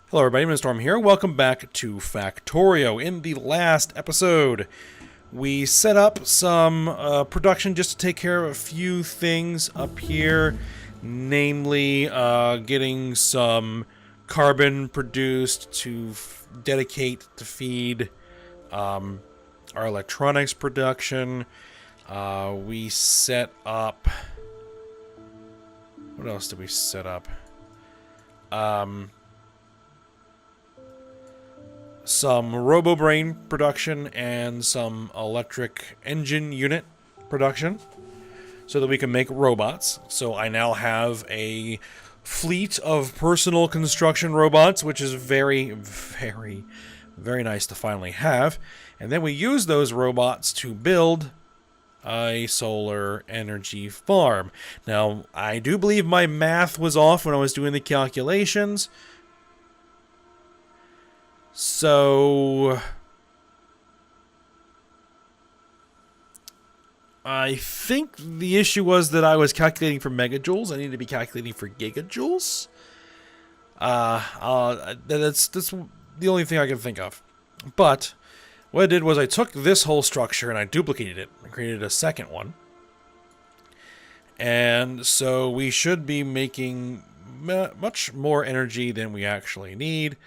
Hello everybody, Mr. Storm here. Welcome back to Factorio. In the last episode, we set up some production just to take care of a few things up here. Namely, getting some carbon produced to dedicate to feed our electronics production. We set up... What else did we set up? Some RoboBrain production and some electric engine unit production so that we can make robots. So I now have a fleet of personal construction robots, which is very, very, very nice to finally have. And then we use those robots to build a solar energy farm. Now, I do believe my math was off when I was doing the calculations. So, I think the issue was that I was calculating for megajoules. I need to be calculating for gigajoules. That's the only thing I can think of. But what I did was I took this whole structure and I duplicated it and created a second one. And so we should be making much more energy than we actually need.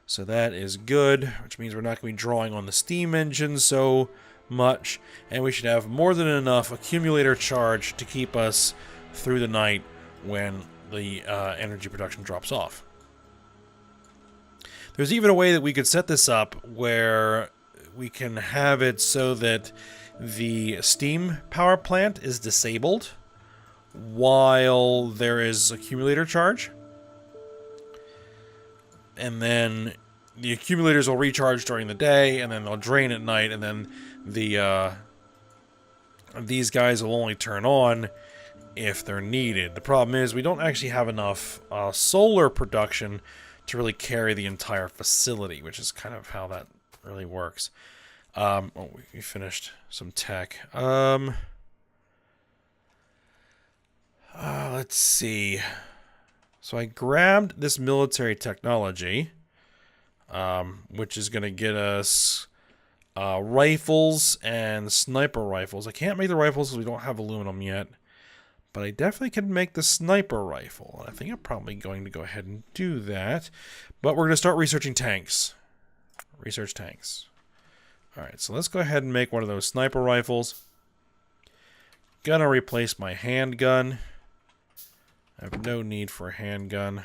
So that is good, which means we're not going to be drawing on the steam engine so much. And we should have more than enough accumulator charge to keep us through the night when the energy production drops off. There's even a way that we could set this up where we can have it so that the steam power plant is disabled while there is accumulator charge. And then the accumulators will recharge during the day, and then they'll drain at night, and then these guys will only turn on if they're needed. The problem is we don't actually have enough solar production to really carry the entire facility, which is kind of how that really works. Oh, we finished some tech. Let's see. So I grabbed this military technology, which is going to get us rifles and sniper rifles. I can't make the rifles because we don't have aluminum yet, but I definitely can make the sniper rifle. And I think I'm probably going to go ahead and do that. But we're going to start researching tanks. Research tanks. Alright, so let's go ahead and make one of those sniper rifles. Gonna replace my handgun. I have no need for a handgun.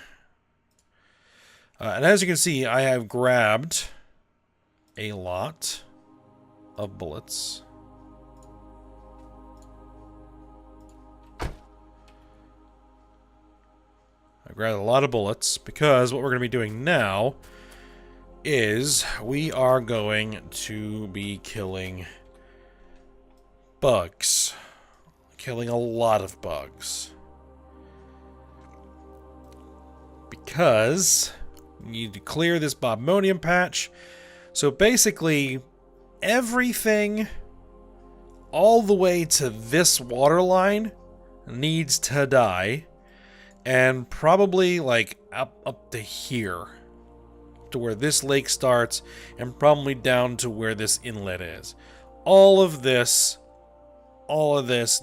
And as you can see, I have grabbed a lot of bullets. I grabbed a lot of bullets because what we're going to be doing now is we are going to be killing bugs. Killing a lot of bugs. Because you need to clear this bobmonium patch. So basically, everything all the way to this water line needs to die. And probably like up to here. To where this lake starts. And probably down to where this inlet is. All of this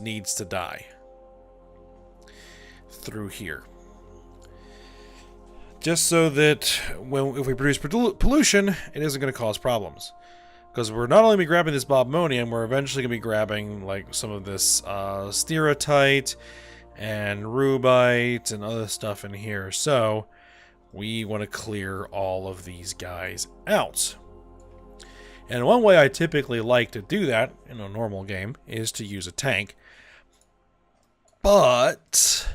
needs to die. Through here. Just so that if we produce pollution, it isn't going to cause problems. Because we're not only grabbing this bobmonium, we're eventually going to be grabbing like some of this stereotyte and rubite and other stuff in here. So we want to clear all of these guys out. And one way I typically like to do that in a normal game is to use a tank. But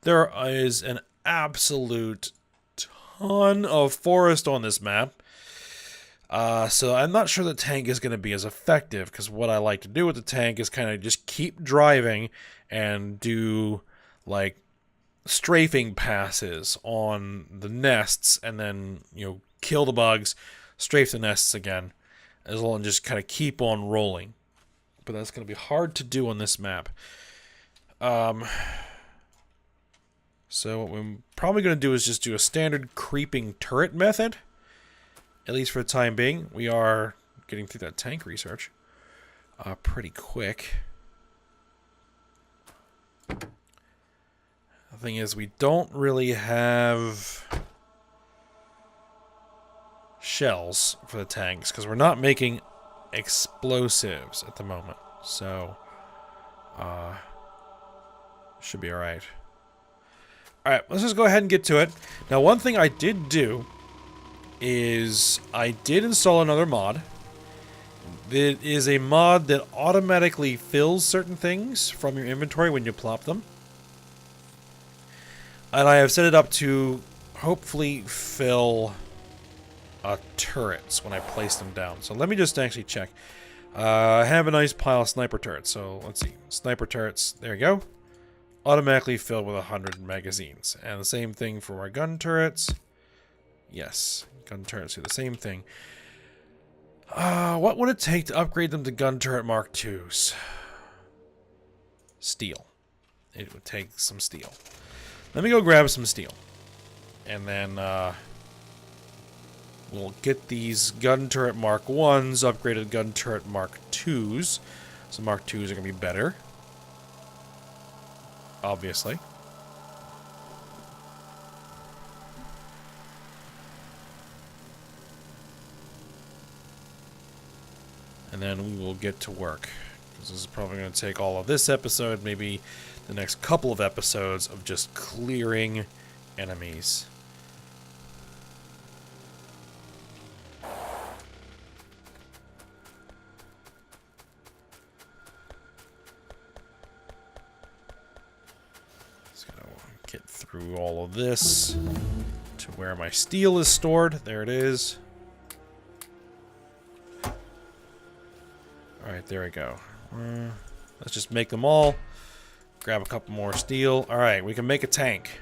there is an absolute ton of forest on this map. So I'm not sure the tank is going to be as effective, because what I like to do with the tank is kind of just keep driving and do like strafing passes on the nests and then, you know, kill the bugs, strafe the nests again, as well, and just kind of keep on rolling. But that's going to be hard to do on this map. So what we're probably going to do is just do a standard creeping turret method. At least for the time being. We are getting through that tank research pretty quick. The thing is, we don't really have shells for the tanks because we're not making explosives at the moment. So, should be alright. Alright, let's just go ahead and get to it. Now, one thing I did do is I did install another mod. It is a mod that automatically fills certain things from your inventory when you plop them. And I have set it up to hopefully fill turrets when I place them down. So let me just actually check. I have a nice pile of sniper turrets. So let's see. Sniper turrets. There you go. Automatically filled with 100 magazines. And the same thing for our gun turrets. Yes. Gun turrets do the same thing. What would it take to upgrade them to gun turret Mark IIs? Steel. It would take some steel. Let me go grab some steel. And then, we'll get these gun turret Mark Is upgraded gun turret Mark IIs. So Mark IIs are going to be better. Obviously. And then we will get to work. Because this is probably going to take all of this episode, maybe the next couple of episodes of just clearing enemies. Just going to get through all of this to where my steel is stored. There it is. Alright, there we go. Let's just make them all. Grab a couple more steel. Alright, we can make a tank.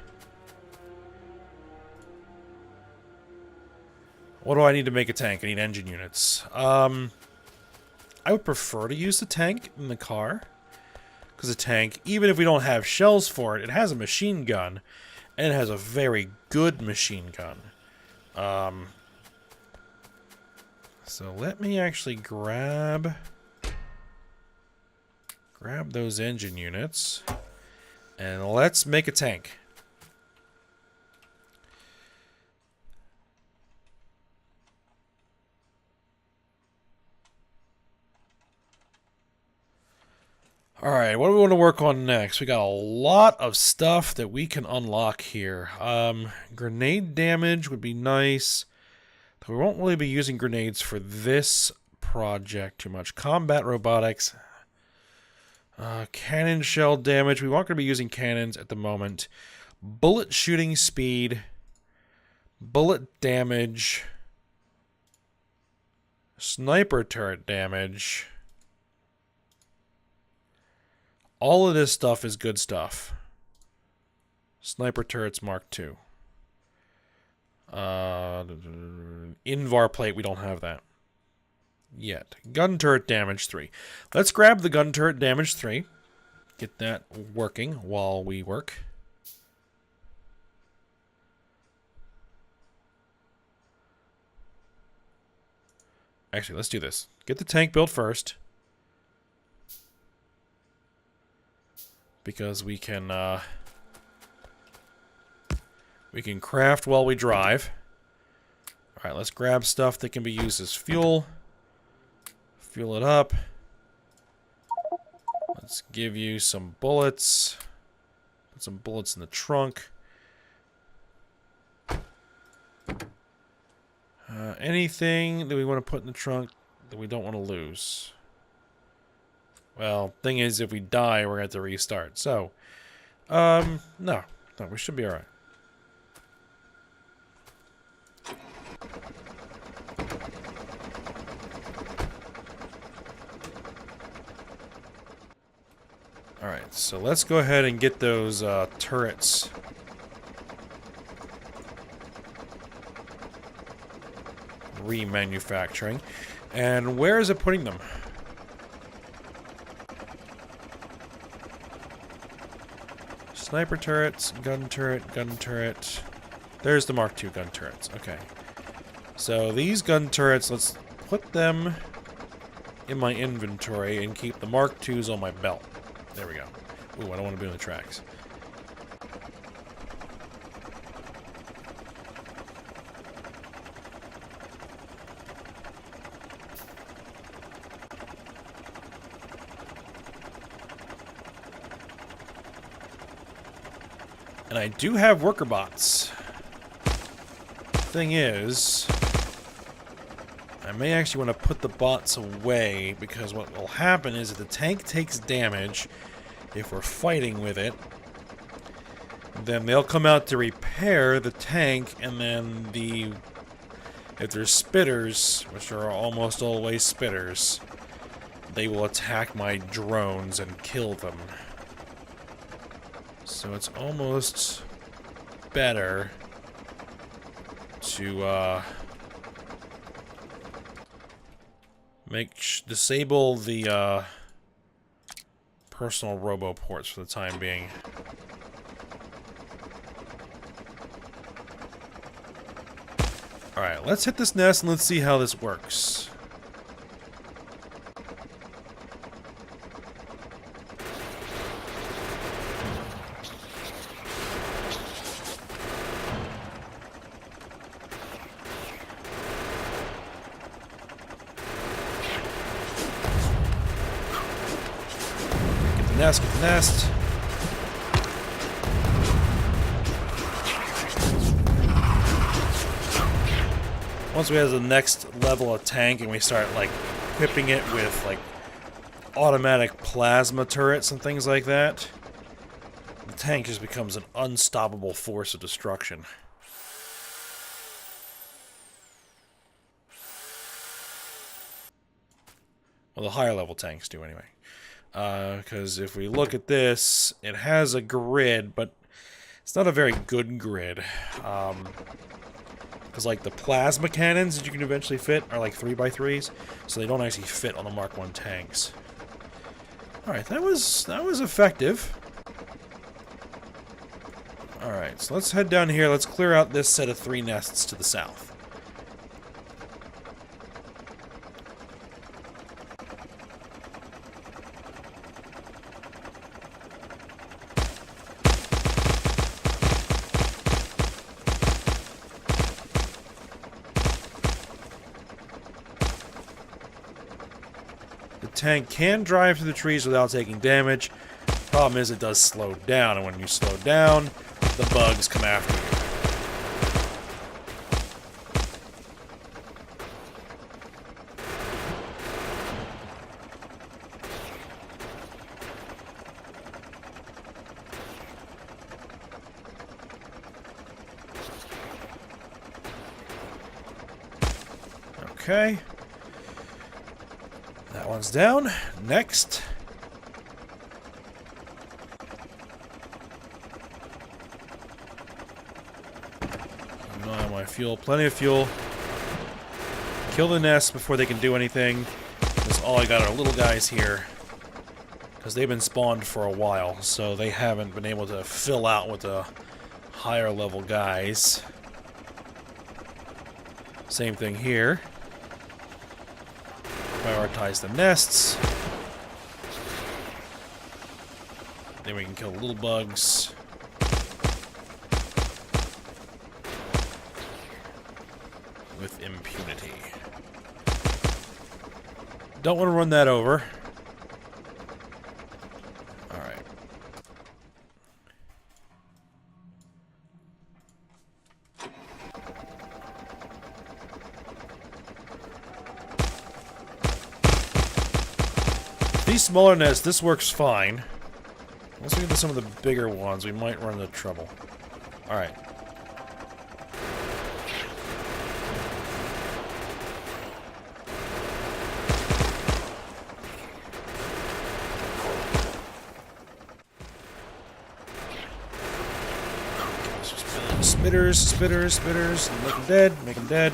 What do I need to make a tank? I need engine units. I would prefer to use the tank in the car. Because the tank, even if we don't have shells for it, it has a machine gun. And it has a very good machine gun. So let me actually grab those engine units, and let's make a tank. Alright, what do we want to work on next? We got a lot of stuff that we can unlock here. Grenade damage would be nice. We won't really be using grenades for this project too much. Combat robotics. Cannon shell damage. We aren't going to be using cannons at the moment. Bullet shooting speed. Bullet damage. Sniper turret damage. All of this stuff is good stuff. Sniper turrets Mark II. Invar plate, we don't have that yet. Gun turret damage 3. Let's grab the gun turret damage 3. Get that working while we work. Actually, let's do this. Get the tank built first. Because we can craft while we drive. Alright, let's grab stuff that can be used as fuel. Fuel it up. Let's give you some bullets. Put some bullets in the trunk. Anything that we want to put in the trunk that we don't want to lose. Well, thing is, if we die, we're going to have to restart. So, no, we should be alright. Alright, so let's go ahead and get those turrets. Remanufacturing. And where is it putting them? Sniper turrets, gun turret, gun turret. There's the Mark II gun turrets. Okay. So these gun turrets, let's put them in my inventory and keep the Mark IIs on my belt. There we go. Ooh, I don't want to be on the tracks. And I do have worker bots. Thing is, I may actually want to put the bots away, because what will happen is if the tank takes damage, if we're fighting with it, then they'll come out to repair the tank, and then if there's spitters, which are almost always spitters, they will attack my drones and kill them. So it's almost better to disable the personal robo ports for the time being. Alright, let's hit this nest and let's see how this works. Get the nest. Once we have the next level of tank and we start, like, equipping it with, like, automatic plasma turrets and things like that, the tank just becomes an unstoppable force of destruction. Well, the higher level tanks do anyway. Because if we look at this, it has a grid, but it's not a very good grid. Because, like, the plasma cannons that you can eventually fit are, like, 3x3s, so they don't actually fit on the Mark I tanks. Alright, that was effective. Alright, so let's head down here. Let's clear out this set of 3 nests to the south. Tank can drive through the trees without taking damage. Problem is, it does slow down, and when you slow down, the bugs come after you. Okay. That one's down. Next. My fuel. Plenty of fuel. Kill the nest before they can do anything. Because all I got are little guys here. Because they've been spawned for a while, so they haven't been able to fill out with the higher level guys. Same thing here. Prioritize the nests. Then we can kill little bugs. With impunity. Don't want to run that over. Alright. These smaller nests, this works fine. Once we get to some of the bigger ones, we might run into trouble. Alright. Spitters. Make them dead. Make them dead.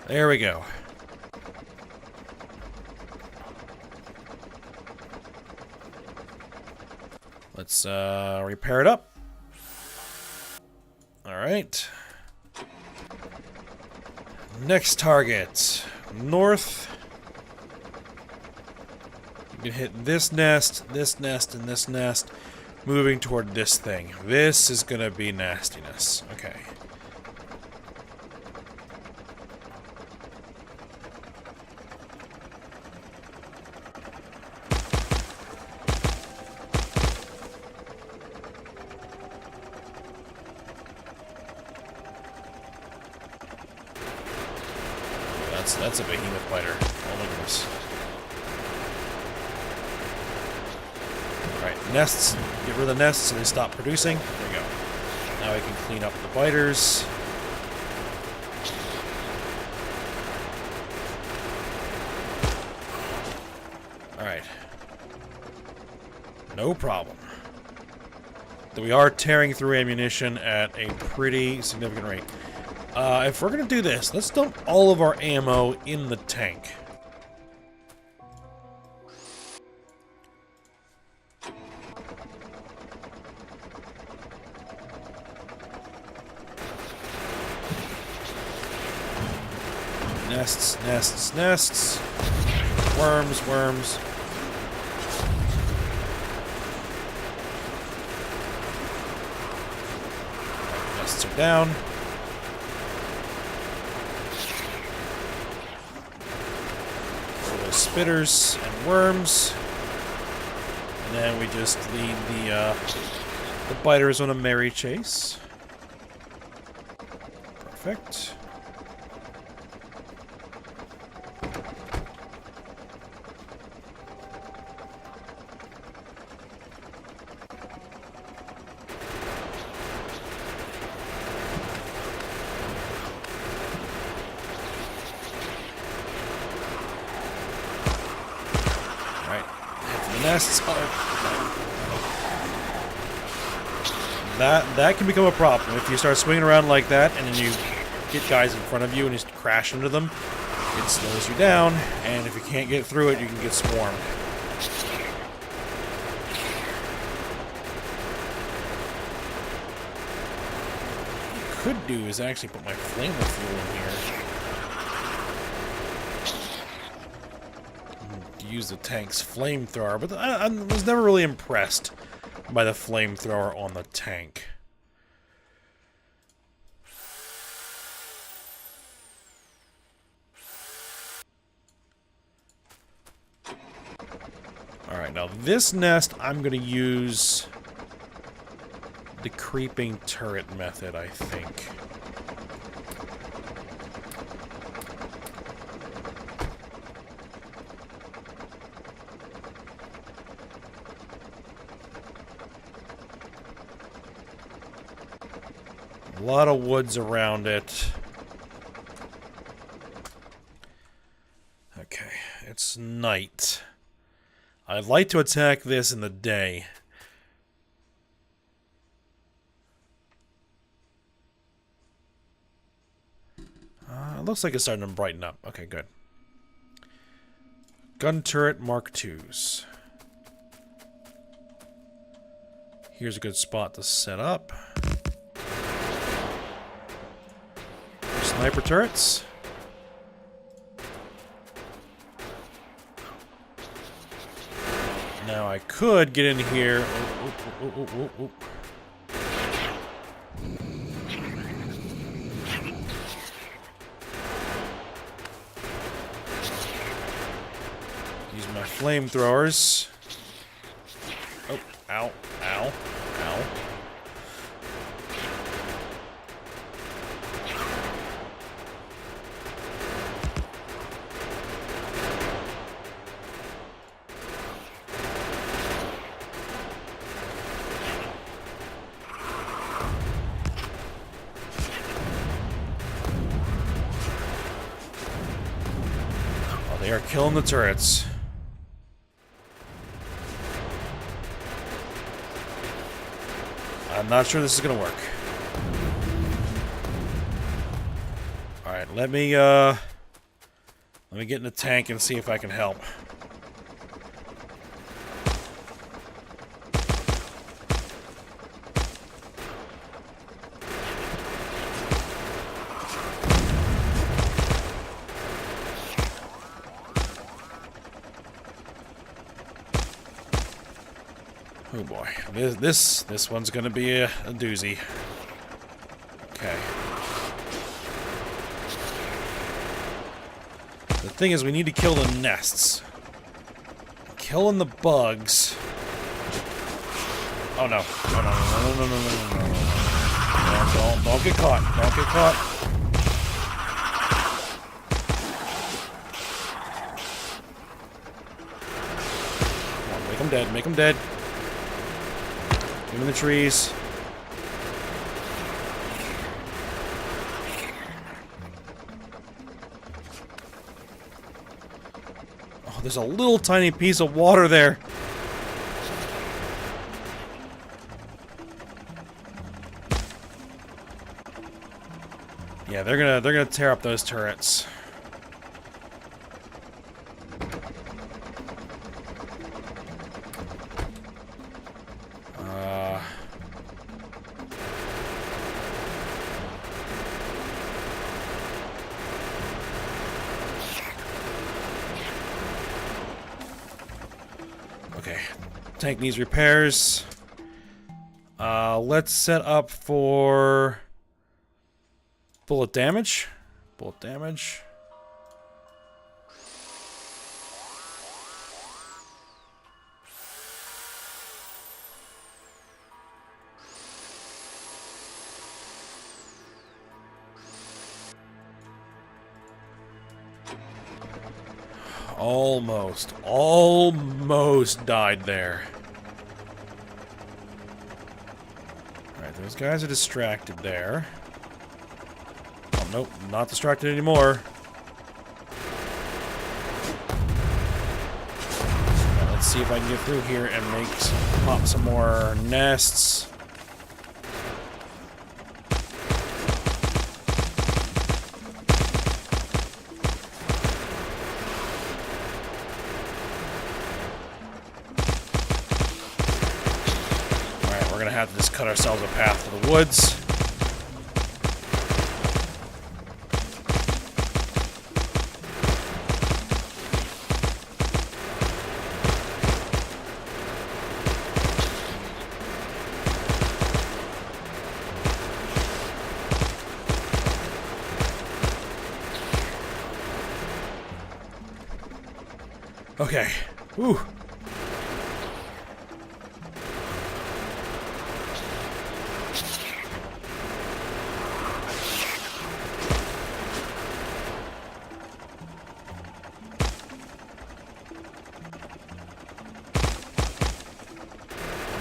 There we go. Let's repair it up. Alright. Next target. North. You can hit this nest, and this nest. Moving toward this thing. This is gonna be nastiness. Okay. That's a behemoth biter. Oh my goodness. Alright, nests. Get rid of the nests so they stop producing. There we go. Now we can clean up the biters. Alright. No problem. We are tearing through ammunition at a pretty significant rate. If we're gonna do this, let's dump all of our ammo in the tank. Nests, nests, nests. Worms, worms. Nests are down. Spitters and worms, and then we just lead the biters on a merry chase. Perfect. Nests. That can become a problem if you start swinging around like that, and then you get guys in front of you and just crash into them. It slows you down, and if you can't get through it, you can get swarmed. What I could do is actually put my flamer fuel in here. Use the tank's flamethrower, but I was never really impressed by the flamethrower on the tank. Alright, now this nest, I'm going to use the creeping turret method, I think. A lot of woods around it. Okay, it's night. I'd like to attack this in the day. It looks like it's starting to brighten up. Okay, good. Gun turret Mark IIs. Here's a good spot to set up. Sniper turrets. Now I could get in here. Use my flamethrowers. Oh, ow, ow, ow. They are killing the turrets. I'm not sure this is gonna work. Alright, let me get in the tank and see if I can help. boy, this one's gonna be a doozy. Okay. The thing is, we need to kill the nests. Killing the bugs. Oh no! No! Don't get caught! Don't get caught! Come on, make them dead! Make them dead! Get them in the trees. There's a little tiny piece of water there. Yeah, they're gonna tear up those turrets. Okay, tank needs repairs. Let's set up for bullet damage. Bullet damage. Almost died there. Alright, those guys are distracted there. Oh, nope, not distracted anymore. Right, let's see if I can get through here and pop some more nests. We're gonna have to just cut ourselves a path to the woods. Okay. Whew.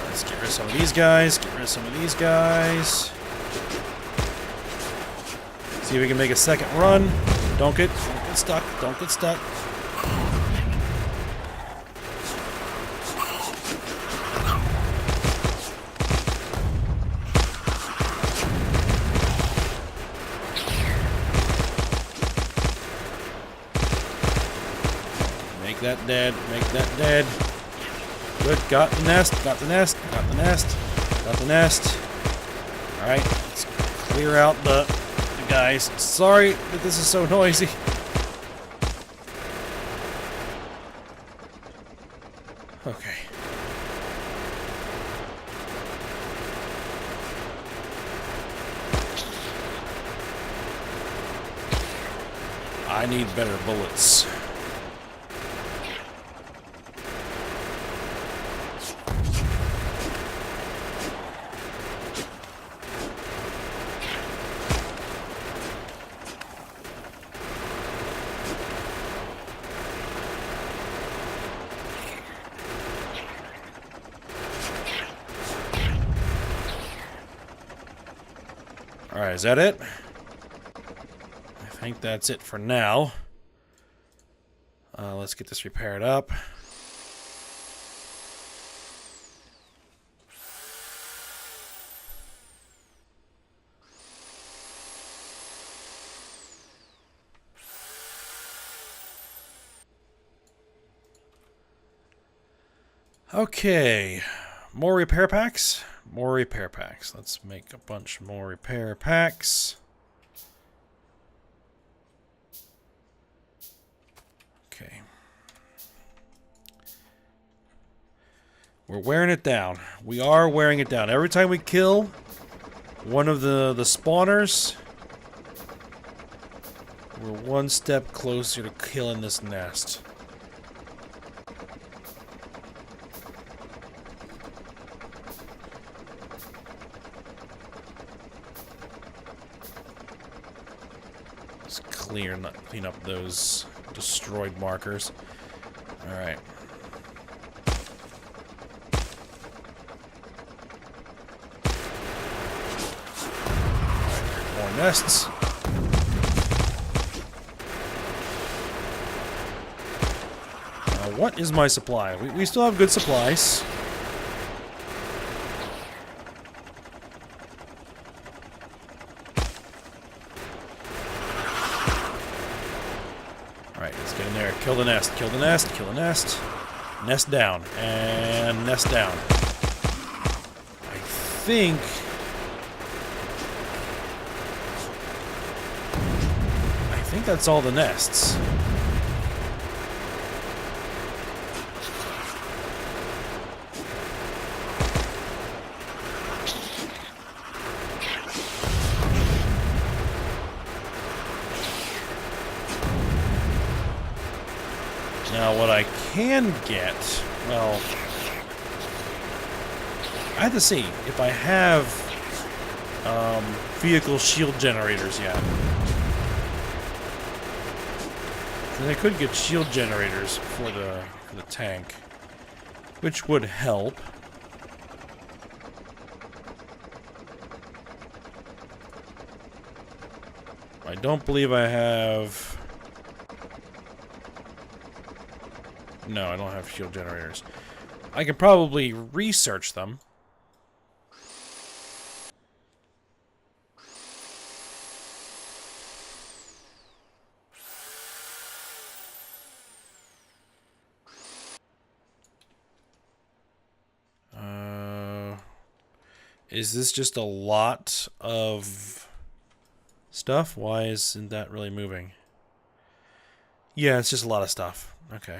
Let's get rid of some of these guys. Get rid of some of these guys. See if we can make a second run. Don't get stuck. Don't get stuck. Make that dead. Make that dead. Good. Got the nest. Got the nest. Got the nest. Got the nest. Alright. Let's clear out the guys. Sorry that this is so noisy. Okay. I need better bullets. Alright, is that it? I think that's it for now. Let's get this repaired up. Okay, more repair packs. More repair packs. Let's make a bunch more repair packs. Okay. We're wearing it down. We are wearing it down. Every time we kill one of the spawners, we're one step closer to killing this nest. Let's clean up those destroyed markers. Alright. More nests. What is my supply? We still have good supplies. Alright, let's get in there. Kill the nest. Kill the nest. Kill the nest. Nest down. And nest down. I think that's all the nests. Now, what I can get, well, I have to see if I have vehicle shield generators yet. Then I could get shield generators for the tank, which would help. I don't believe I have. No, I don't have shield generators. I can probably research them. Is this just a lot of stuff? Why isn't that really moving? Yeah, it's just a lot of stuff. Okay.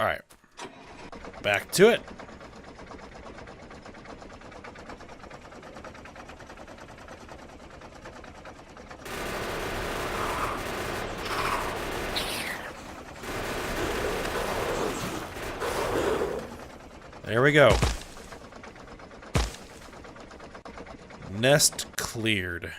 Alright. Back to it. There we go. Nest cleared.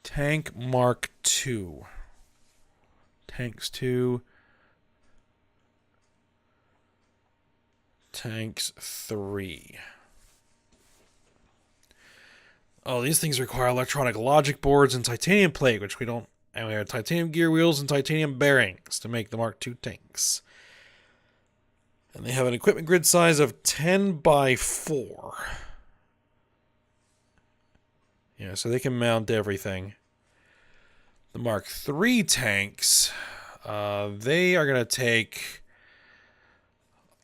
Tank Mark II. Tanks 2. Tanks 3. Oh, these things require electronic logic boards and titanium plate, which we don't. And we have titanium gear wheels and titanium bearings to make the Mark II tanks. And they have an equipment grid size of 10 by 4. Yeah, so they can mount everything. The Mark III tanks, they are going to take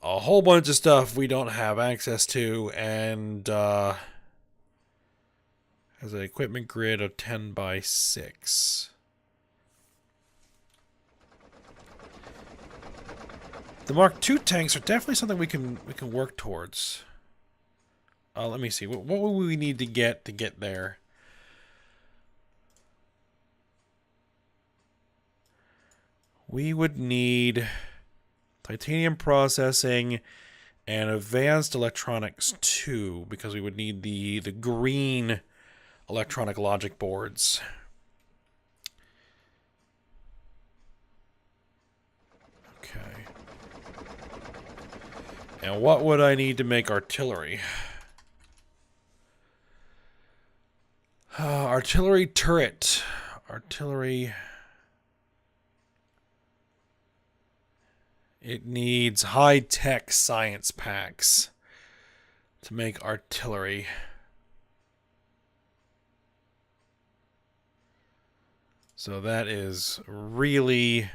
a whole bunch of stuff we don't have access to, and has an equipment grid of 10 by 6. The Mark II tanks are definitely something we can work towards. Let me see. What will we need to get there? We would need titanium processing and advanced electronics 2, because we would need the green electronic logic boards. Okay. And what would I need to make artillery? Artillery turret. Artillery. It needs high-tech science packs. to make artillery. So that is really,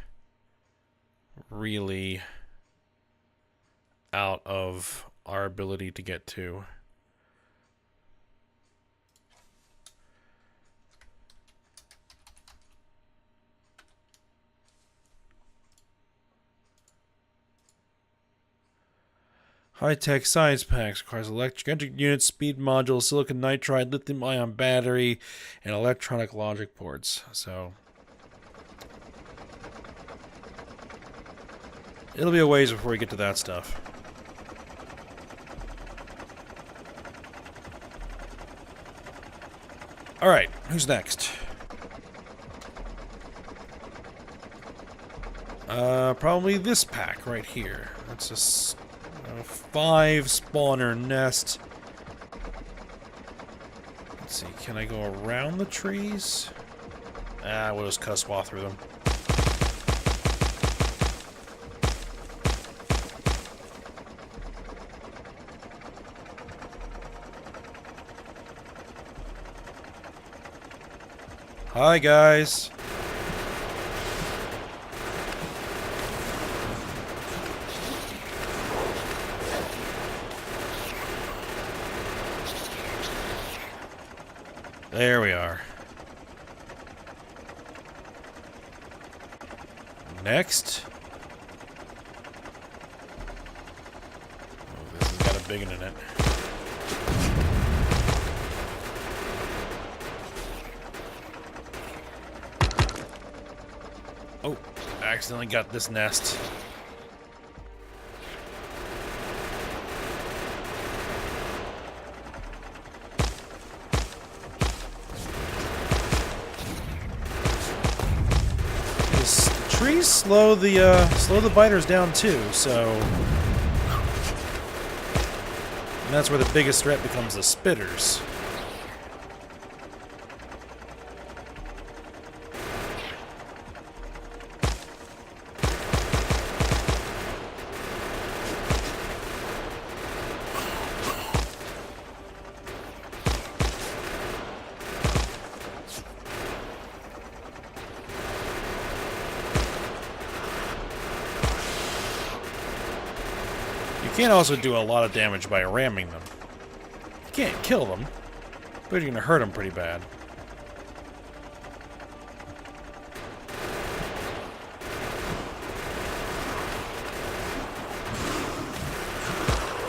really out of our ability to get to. High-tech science packs requires electric units, speed module, silicon nitride, lithium-ion battery, and electronic logic boards. So it'll be a ways before we get to that stuff. Alright, who's next? Probably this pack right here. That's a 5 spawner nest. Let's see, can I go around the trees? We'll just cuswaw through them. Hi, guys. There we are. Next. Oh, this has got a big one in it. Oh, I accidentally got this nest. Trees slow the biters down too, so and that's where the biggest threat becomes the spitters. You can also do a lot of damage by ramming them. You can't kill them, but you're going to hurt them pretty bad.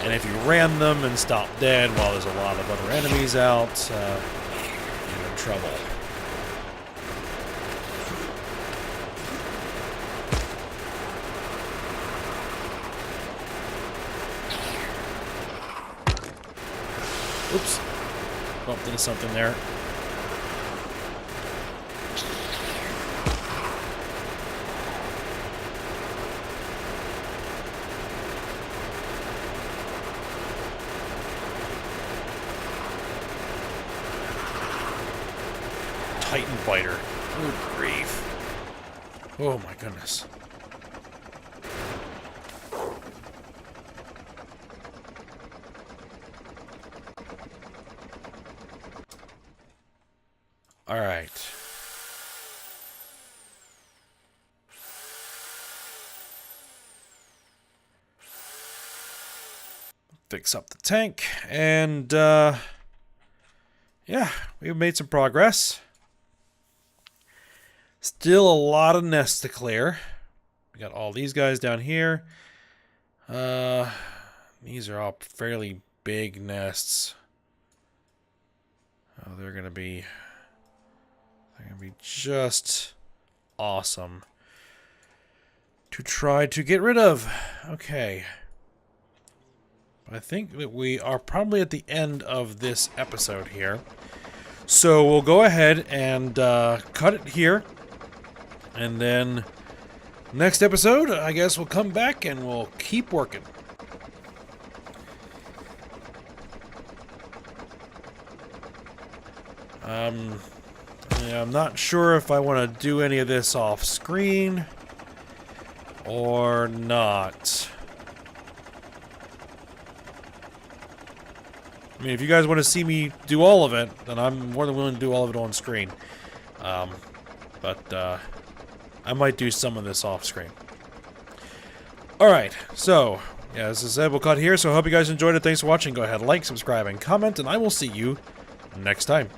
And if you ram them and stop dead while there's a lot of other enemies out, you're in trouble. Oops. Bumped into something there. Titan biter. Good grief. Oh my goodness. All right. Fix up the tank, and yeah, we've made some progress. Still a lot of nests to clear. We got all these guys down here. These are all fairly big nests. Oh, they're gonna be just awesome to try to get rid of. Okay. I think that we are probably at the end of this episode here. So we'll go ahead and cut it here. And then next episode, I guess we'll come back and we'll keep working. Yeah, I'm not sure if I want to do any of this off screen or not. I mean, if you guys want to see me do all of it, then I'm more than willing to do all of it on screen. But I might do some of this off screen. Alright, so, yeah, as I said, we'll cut here, so I hope you guys enjoyed it. Thanks for watching. Go ahead, like, subscribe, and comment, and I will see you next time.